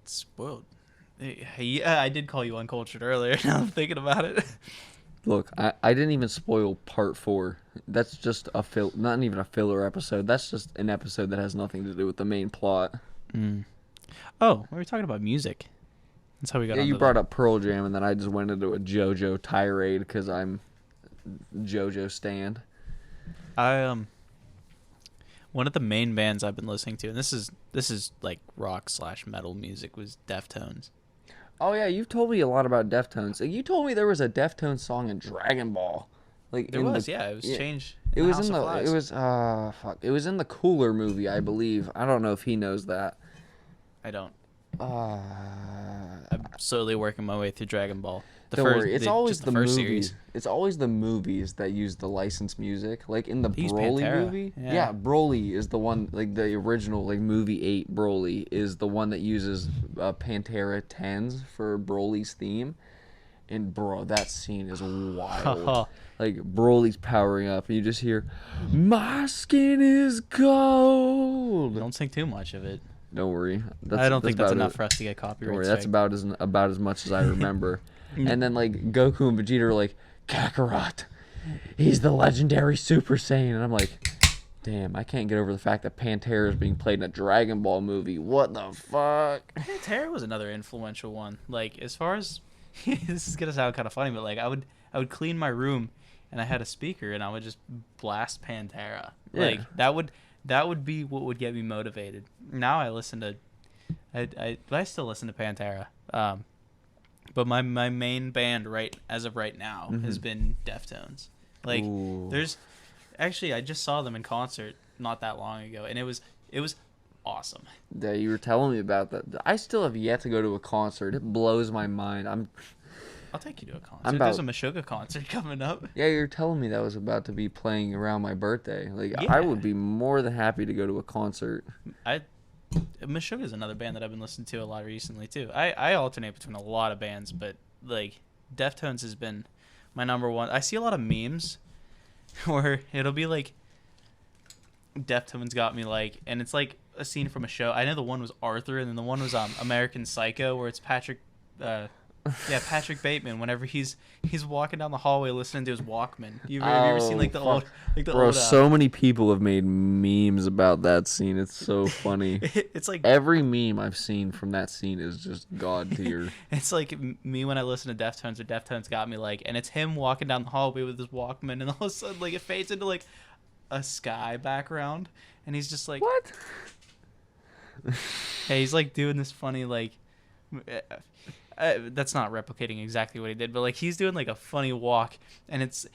spoiled. Yeah, I did call you uncultured earlier. Now I'm thinking about it. Look, I didn't even spoil part 4. That's just not even a filler episode. That's just an episode that has nothing to do with the main plot. Oh, we were talking about music. That's how we got. Yeah, you brought up Pearl Jam, and then I just went into a JoJo tirade because I'm JoJo stand. One of the main bands I've been listening to, and this is like rock/metal music, was Deftones. Oh yeah, you've told me a lot about Deftones. Like, you told me there was a Deftones song in Dragon Ball. Like It was changed. It was It was in the Cooler movie, I believe. I don't know if he knows that. I don't. I'm slowly working my way through Dragon Ball. Don't worry, it's always just the first movies. series. It's always the movies that use the licensed music. Like in the They use Broly Pantera. movie. Yeah. Broly is the one. Like the original, like movie 8 Broly is the one that uses Pantera 10s for Broly's theme. And bro, that scene is wild. Like Broly's powering up, and you just hear, "My skin is gold." Don't think too much of it. Don't worry. I don't think that's about enough it. for us to get Don't copyright worry, strike. that's about as much as I remember. And then like Goku and Vegeta are like, Kakarot, he's the legendary Super Saiyan, and I'm like, damn, I can't get over the fact that Pantera is being played in a Dragon Ball movie. What the fuck? Pantera was another influential one. Like, as far as this is gonna sound kind of funny, but like I would clean my room, and I had a speaker, and I would just blast Pantera. Yeah. Like that would be what would get me motivated. Now I listen to, I still listen to Pantera. But my main band as of right now has been Deftones. Like, Ooh. there's actually, I just saw them in concert not that long ago, and it was awesome. Yeah, you were telling me about that. I still have yet to go to a concert. It blows my mind. I'll take you to a concert. There's a Meshuggah concert coming up. Yeah, you're telling me that was about to be playing around my birthday. Like, Yeah. I would be more than happy to go to a concert. Meshuggah is another band that I've been listening to a lot recently too. I alternate between a lot of bands, but like Deftones has been my number one. I see a lot of memes where it'll be like Deftones got me, like, and it's like a scene from a show. I know the one was Arthur, and then the one was American Psycho, where it's Patrick Bateman. Whenever he's walking down the hallway listening to his Walkman. Have you ever seen like the old Bro, so many people have made memes about that scene. It's so funny. It's like Every meme I've seen from that scene is just god tier. it's like me when I listen to Deftones, or Deftones got me, like, and it's him walking down the hallway with his Walkman, and all of a sudden, like, it fades into like a sky background, and he's just like, What? hey, he's like doing this funny, like, that's not replicating exactly what he did, but like he's doing like a funny walk, and it's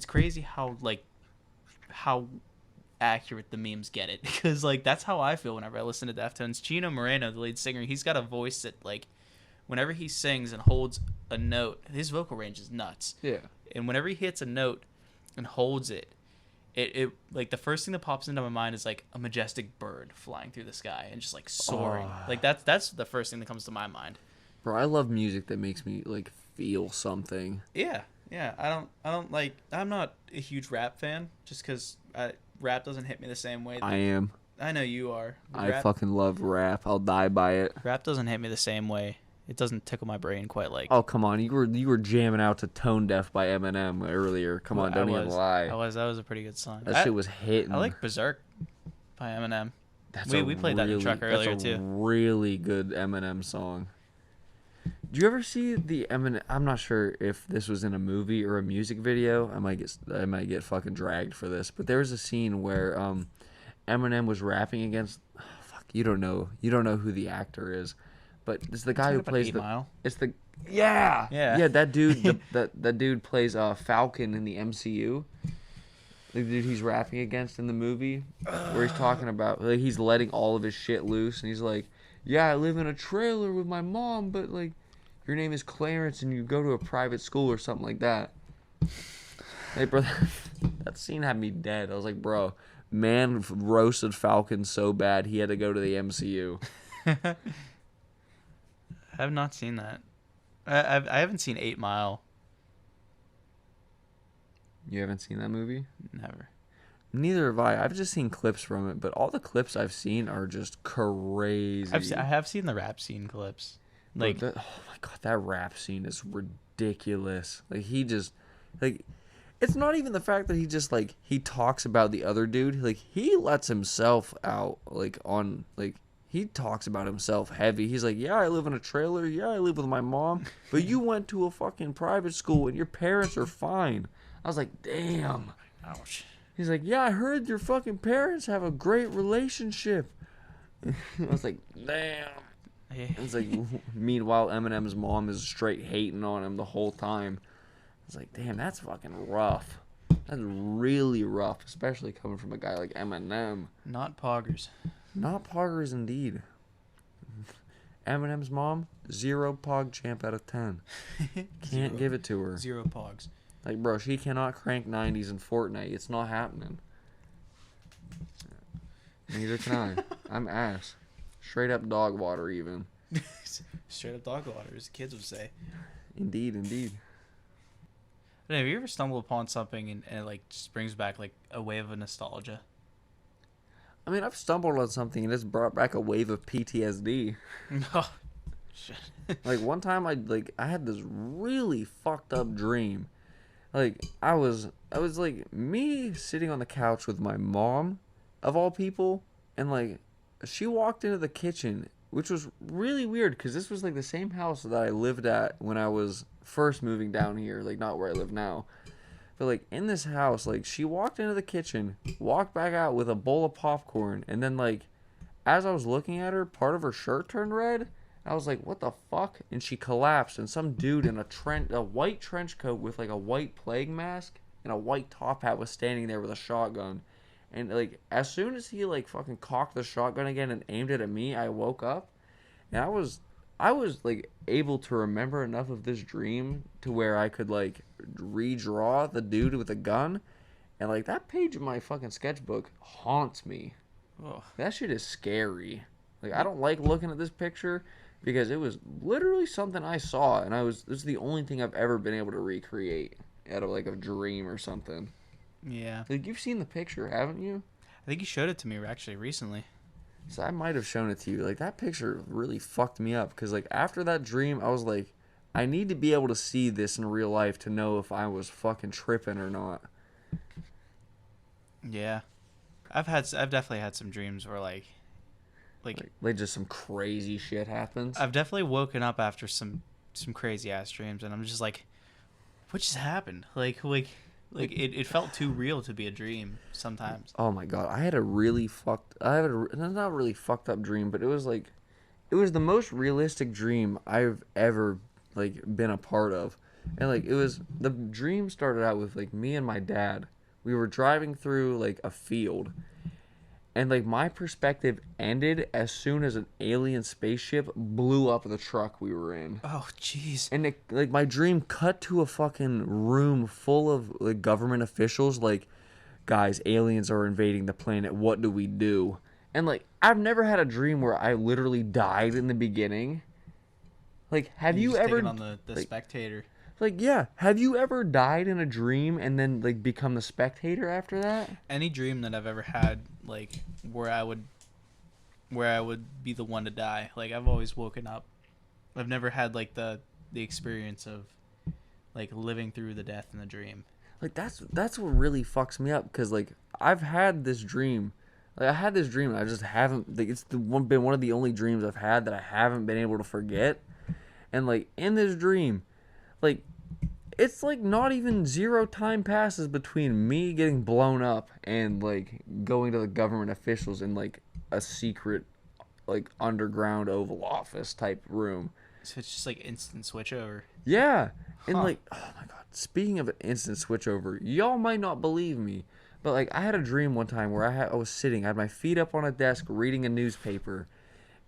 crazy how accurate the memes get it, because like that's how I feel whenever I listen to Deftones. Chino Moreno, the lead singer, he's got a voice that, like, whenever he sings and holds a note, his vocal range is nuts. Yeah. And whenever he hits a note and holds it like, the first thing that pops into my mind is like a majestic bird flying through the sky and just like soaring. Like that's the first thing that comes to my mind. Bro, I love music that makes me like feel something. Yeah. I don't like. I'm not a huge rap fan, just because rap doesn't hit me the same way. I am. I know you are. I fucking love rap. I'll die by it. Rap doesn't hit me the same way. It doesn't tickle my brain quite like. Oh, come on. You were jamming out to Tone Deaf by Eminem earlier. Come on, don't even lie. That was a pretty good song. That shit was hitting. I like Berserk by Eminem. That's we played that in the truck earlier that's a too. Really good Eminem song. Do you ever see the Eminem? I'm not sure if this was in a movie or a music video. I might get fucking dragged for this, but there was a scene where Eminem was rapping against. Oh, fuck, you don't know who the actor is, but it's the guy who plays Mile. It's the yeah. Yeah. That dude that dude plays Falcon in the MCU. the dude he's rapping against in the movie, where he's talking about like he's letting all of his shit loose, and he's like, "Yeah, I live in a trailer with my mom, but like, your name is Clarence, and you go to a private school or something like that." Hey, bro, that scene had me dead. I was like, bro, man roasted Falcon so bad he had to go to the MCU. I have not seen that. I haven't seen 8 Mile. You haven't seen that movie? Never. Neither have I. I've just seen clips from it, but all the clips I've seen are just crazy. I have seen the rap scene clips. Like, oh my god, that rap scene is ridiculous. Like he just, like, it's not even the fact that he just like he talks about the other dude. Like he lets himself out. Like on like he talks about himself heavy. He's like, yeah, I live in a trailer. Yeah, I live with my mom. But you went to a fucking private school and your parents are fine. I was like, damn. ouch. He's like, yeah, I heard your fucking parents have a great relationship. I was like, damn. It's like, meanwhile, Eminem's mom is straight hating on him the whole time. I was like, damn, that's fucking rough. That's really rough, especially coming from a guy like Eminem. Not poggers. Not poggers indeed. Eminem's mom, 0 pog champ out of 10. Can't give it to her. 0 pogs. Like, bro, she cannot crank 90s in Fortnite. It's not happening. Neither can I. I'm ass. Straight up dog water, even. Straight up dog water, as kids would say. Indeed, indeed. Have you ever stumbled upon something and it like just brings back like a wave of nostalgia? I mean, I've stumbled on something and it's brought back a wave of PTSD. No. Shit. Like, one time I had this really fucked up dream. Like, I was like me sitting on the couch with my mom, of all people, and like she walked into the kitchen, which was really weird because this was like the same house that I lived at when I was first moving down here, like not where I live now. But like in this house, like she walked into the kitchen, walked back out with a bowl of popcorn, and then like as I was looking at her, part of her shirt turned red. I was like, what the fuck? And she collapsed, and some dude in a white trench coat with like a white plague mask and a white top hat was standing there with a shotgun. And like as soon as he like fucking cocked the shotgun again and aimed it at me, I woke up, and I was like able to remember enough of this dream to where I could like redraw the dude with a gun, and like that page of my fucking sketchbook haunts me. Oh. That shit is scary. Like, I don't like looking at this picture because it was literally something I saw, and this is the only thing I've ever been able to recreate out of like a dream or something. Yeah. Like, you've seen the picture, haven't you? I think you showed it to me actually recently. So I might have shown it to you. Like, that picture really fucked me up because like after that dream, I was like, I need to be able to see this in real life to know if I was fucking tripping or not. Yeah. I've definitely had some dreams where like just some crazy shit happens. I've definitely woken up after some crazy ass dreams, and I'm just like, what just happened? Like it felt too real to be a dream sometimes. Oh my god, I had a not really fucked up dream, but it was the most realistic dream I've ever like been a part of. And like the dream started out with like me and my dad. We were driving through like a field, and like my perspective ended as soon as an alien spaceship blew up the truck we were in. Oh jeez. And like my dream cut to a fucking room full of like government officials like, guys, aliens are invading the planet, what do we do? And like I've never had a dream where I literally died in the beginning. Like, have you ever taking on the spectator? Like, yeah, have you ever died in a dream and then like become the spectator after that? Any dream that I've ever had, like where I would be the one to die, like I've always woken up. I've never had like the experience of like living through the death in the dream. Like that's what really fucks me up, because like I've had this dream. Like I had this dream and I just haven't, like, it's been one of the only dreams I've had that I haven't been able to forget. And like in this dream, like it's like not even 0 time passes between me getting blown up and like going to the government officials in like a secret like underground Oval Office type room. So it's just like instant switch over. Yeah. And like, oh my god, speaking of an instant switch over, y'all might not believe me, But like I had a dream one time where I was sitting, I had my feet up on a desk reading a newspaper,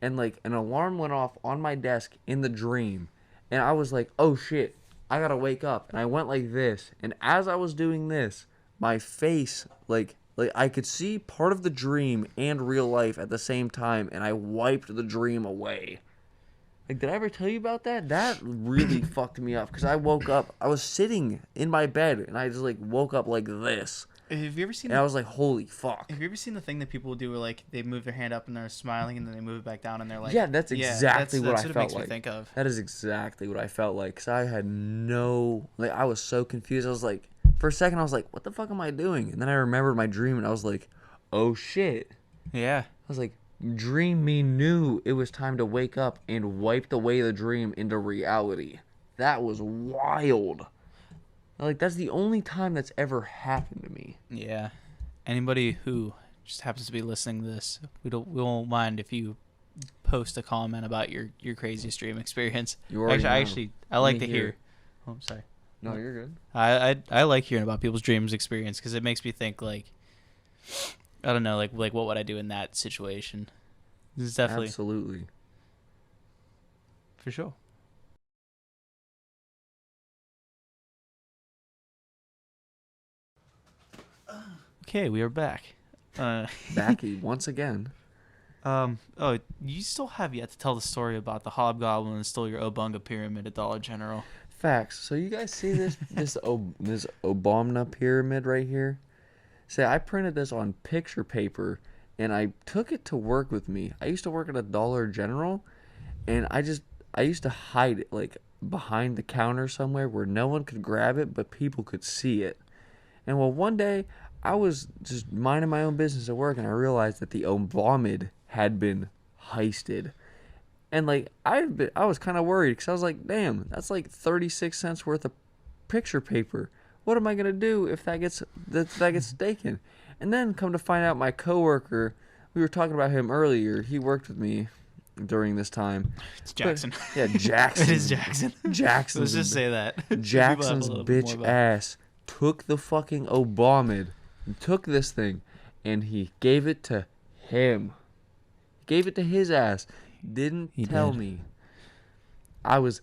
and like an alarm went off on my desk in the dream, and I was like, "Oh shit, I gotta wake up." And I went like this, and as I was doing this, my face like I could see part of the dream and real life at the same time, and I wiped the dream away. Like, did I ever tell you about that? That really fucked me up because I woke up. I was sitting in my bed and I just like woke up like this, Have you ever seen? and I was like, "Holy fuck!" Have you ever seen the thing that people do where like they move their hand up and they're smiling and then they move it back down and they're like, Yeah, that's exactly what I it felt makes like. me think of. That is exactly what I felt like because I had no like I was so confused. I was like, for a second, I was like, "What the fuck am I doing?" And then I remembered my dream, and I was like, "Oh shit!" Yeah. I was like, dream me knew it was time to wake up and wiped away the dream into reality. That was wild. Like, that's the only time that's ever happened to me. Yeah. Anybody who just happens to be listening to this, we won't mind if you post a comment about your craziest dream experience. I like to hear. Oh, I'm sorry. No, you're good. I like hearing about people's dreams experience because it makes me think like, I don't know, like what would I do in that situation? This is definitely Absolutely. for sure. Okay, we are back. Backy, once again. Oh, you still have yet to tell the story about the hobgoblin that stole your Obunga pyramid at Dollar General. Facts. So you guys see this this Obama pyramid right here? Say, I printed this on picture paper, and I took it to work with me. I used to work at a Dollar General, and I used to hide it like behind the counter somewhere where no one could grab it, but people could see it. And well, one day I was just minding my own business at work, and I realized that the Obama had been heisted. And like I was kind of worried because I was like, damn, that's like 36 cents worth of picture paper. What am I gonna do if that gets taken? And then come to find out, my coworker, we were talking about him earlier. He worked with me during this time. It's Jackson. But, yeah, Jackson. It is Jackson. Jackson. Let's just say that. Jackson's bitch ass took the fucking Obama, took this thing, and he gave it to him. Gave it to his ass. Didn't tell me. I was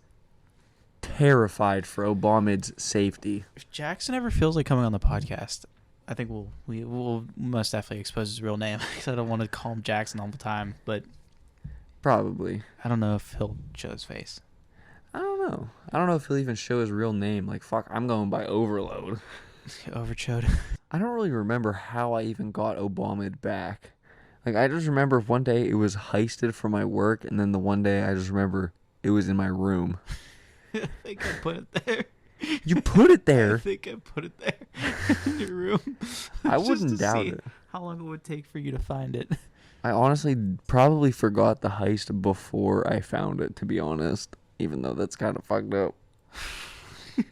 terrified for Obama's safety. If Jackson ever feels like coming on the podcast, I think we'll most definitely expose his real name because I don't want to call him Jackson all the time. But Probably. I don't know if he'll show his face. I don't know. I don't know if he'll even show his real name. Like, fuck, I'm going by Overload. Overshowed. I don't really remember how I even got Obama back. Like, I just remember one day it was heisted from my work, and then the one day I just remember it was in my room. I think I put it there. You put it I there? think I put it there in your room. I Just wouldn't to doubt see it. How long it would take for you to find it? I honestly probably forgot the heist before I found it, to be honest. Even though that's kind of fucked up. I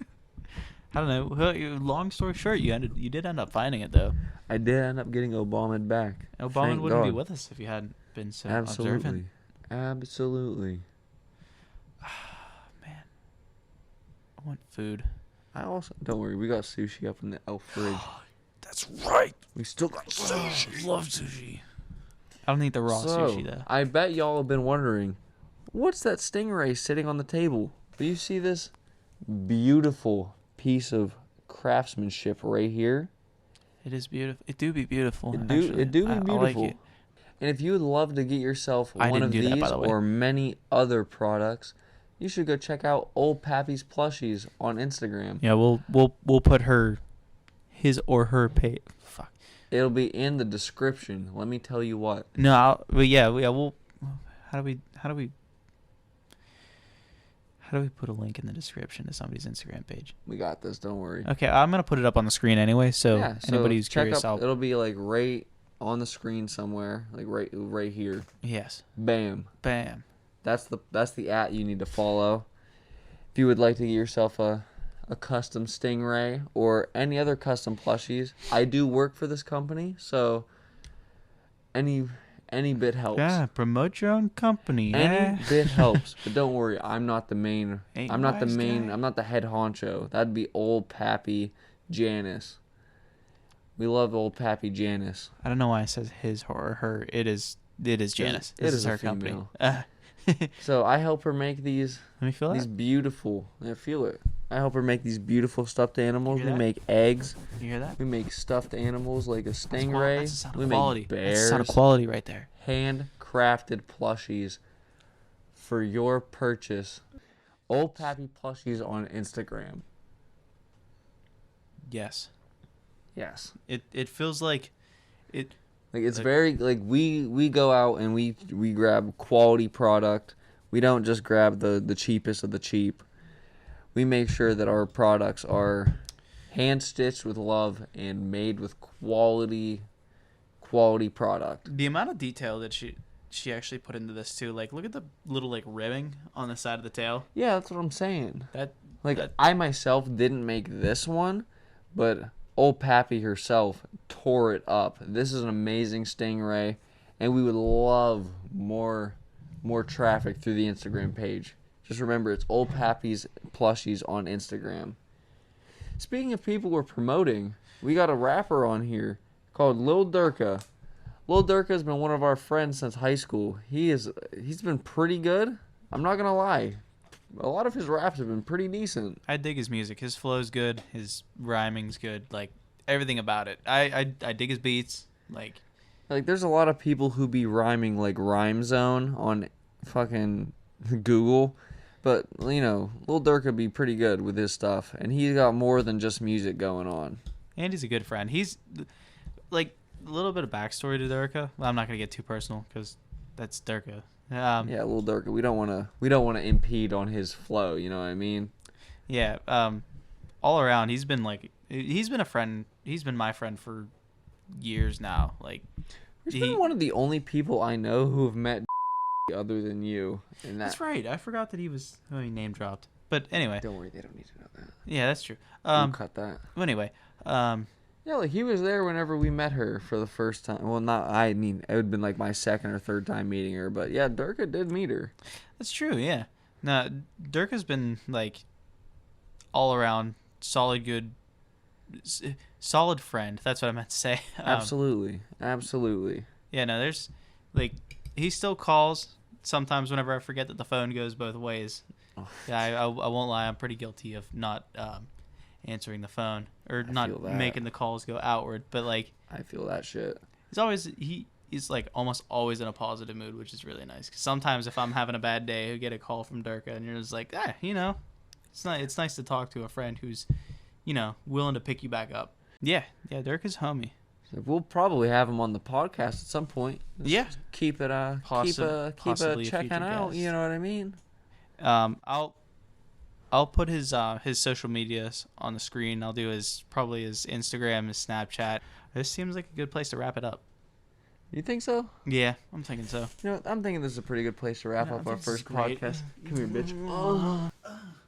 don't know. Well, long story short, you did end up finding it though. I did end up getting Obama back. Obama Thank wouldn't be God. with us if you hadn't been so Absolutely. observant. Absolutely. Man, I want food. I also, don't worry, we got sushi up in the elf fridge. That's right. We still got sushi. Love sushi. I don't eat the raw So, sushi though. I bet y'all have been wondering, what's that stingray sitting on the table? Do you see this beautiful piece of craftsmanship right here? It is beautiful. It do be beautiful. It actually. do be I beautiful. like it. And if you would love to get yourself I one didn't of do that, these by the way. or many other products, you should go check out Old Pappy's Plushies on Instagram. Yeah, we'll put his or her pay. Fuck. It'll be in the description. Let me tell you what. No, we'll. How do we put a link in the description to somebody's Instagram page? We got this. Don't worry. Okay, I'm gonna put it up on the screen anyway. So anybody who's check curious, up, it'll be like right on the screen somewhere, like right here. yes, Bam. bam. That's the @ you need to follow. If you would like to get yourself a custom stingray or any other custom plushies, I do work for this company, so any bit helps. Yeah, promote your own company. Any bit helps, but don't worry, I'm not the main. Ain't I'm not the wise main. guy. I'm not the head honcho. That'd be old Pappy Janice. We love old Pappy Janice. I don't know why it says his or her. It is Janice. It This is is a her company. female. So I help her make these Let me feel these that. beautiful. I feel it. I help her make these beautiful stuffed animals. You We hear that? make eggs. You hear that? We make stuffed animals like a That's stingray. the sound of We quality. make That's the bears. sound of quality right there. Handcrafted plushies for your purchase. Old Pappy plushies on Instagram. Yes. Yes. It feels like it. Like it's very like we go out and we grab quality product. We don't just grab the cheapest of the cheap. We make sure that our products are hand stitched with love and made with quality product. The amount of detail that she actually put into this too. Like, look at the little like ribbing on the side of the tail. Yeah, that's what I'm saying. That I myself didn't make this one, but old Pappy herself tore it up. This is an amazing stingray, and we would love more traffic through the Instagram page. Just remember, it's Old Pappy's plushies on Instagram. Speaking of people we're promoting, we got a rapper on here called Lil Durka. Lil Durka has been one of our friends since high school. He's been pretty good. I'm not gonna lie. A lot of his raps have been pretty decent. I dig his music. His flow's good. His rhyming's good. Like everything about it. I dig his beats. Like there's a lot of people who be rhyming like Rhyme Zone on fucking Google. But, you know, Lil Durk would be pretty good with his stuff. And he's got more than just music going on. And he's a good friend. He's, like, a little bit of backstory to Durka. Well, I'm not going to get too personal because that's Durka. Yeah, Lil Durk. We don't want to impede on his flow, you know what I mean? Yeah. All around, he's been a friend. He's been my friend for years now. Like, He's been one of the only people I know who have met other than you. And that's right. I forgot that he name dropped. But anyway. Don't worry, they don't need to know that. Yeah, that's true. We'll cut that. Well, anyway. Yeah, like he was there whenever we met her for the first time. Well, it would have been like my second or third time meeting her. But yeah, Durka did meet her. That's true, yeah. Now, Durka's been, like, all around solid friend. That's what I meant to say. Absolutely. Yeah, no, there's, like, he still calls sometimes whenever I forget that the phone goes both ways. Oh. Yeah, I won't lie. I'm pretty guilty of not answering the phone or not making the calls go outward. But, like, I feel that shit. He's like almost always in a positive mood, which is really nice. 'Cause sometimes if I'm having a bad day, I get a call from Durka, and you're just like, you know, it's nice to talk to a friend who's, you know, willing to pick you back up. Yeah, Durka's homie. So we'll probably have him on the podcast at some point. Just keep it possibly checking out. You know what I mean? I'll put his social medias on the screen. I'll do his Instagram, his Snapchat. This seems like a good place to wrap it up. You think so? Yeah, I'm thinking so. You know, I'm thinking this is a pretty good place to wrap up our first podcast. Come here, bitch.